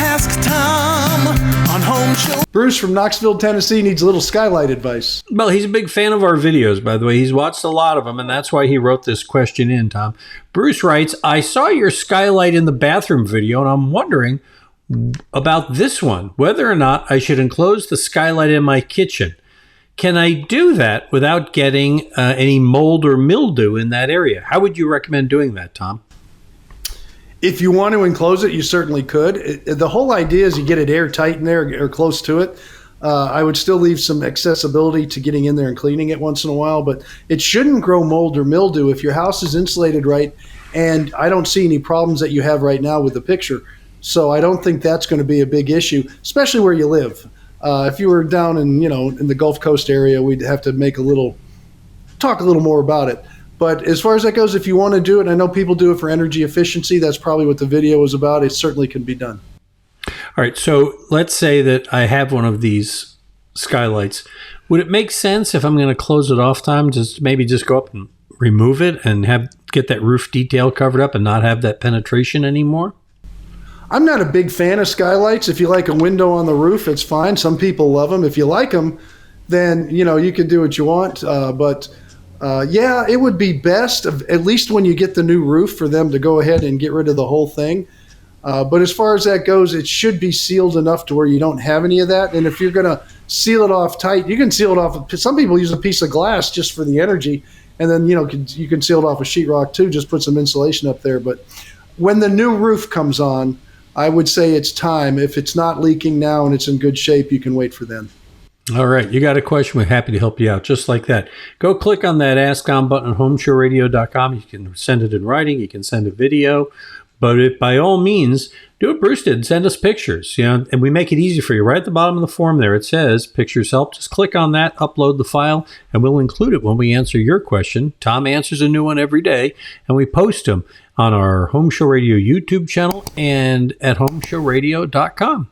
Ask Tom on Home Show. Bruce from Knoxville, Tennessee needs a little Skylight advice. Well, he's a big fan of our videos, by the way. He's watched a lot of them, and that's why he wrote this question in, Tom. Bruce writes, I saw your Skylight in the bathroom video, and I'm wondering about this one, whether or not I should enclose the Skylight in my kitchen. Can I do that without getting any mold or mildew in that area? How would you recommend doing that, Tom? If you want to enclose it, you certainly could. The whole idea is you get it airtight in there or close to it. I would still leave some accessibility to getting in there and cleaning it once in a while, but it shouldn't grow mold or mildew if your house is insulated right, and I don't see any problems that you have right now with the picture. So I don't think that's going to be a big issue, especially where you live. If you were down in the Gulf Coast area, we'd have to talk a little more about it. But as far as that goes, if you want to do it, I know people do it for energy efficiency. That's probably what the video was about. It certainly can be done. All right. So let's say that I have one of these Skylights. Would it make sense if I'm going to close it off, Tom, maybe just go up and remove it and get that roof detail covered up and not have that penetration anymore? I'm not a big fan of Skylights. If you like a window on the roof, it's fine. Some people love them. If you like them, then you can do what you want. Yeah, it would be best, at least when you get the new roof, for them to go ahead and get rid of the whole thing. But as far as that goes, it should be sealed enough to where you don't have any of that. And if you're going to seal it off tight, you can seal it off. Some people use a piece of glass just for the energy. And then, you can seal it off with sheetrock too, just put some insulation up there. But when the new roof comes on, I would say it's time. If it's not leaking now and it's in good shape, you can wait for then. All right. You got a question. We're happy to help you out just like that. Go click on that Ask Tom button on HomeShowRadio.com. You can send it in writing. You can send a video. But by all means, do what Bruce did. Send us pictures. And we make it easy for you. Right at the bottom of the form there, it says Pictures Help. Just click on that, upload the file, and we'll include it when we answer your question. Tom answers a new one every day, and we post them on our Home Show Radio YouTube channel and at HomeShowRadio.com.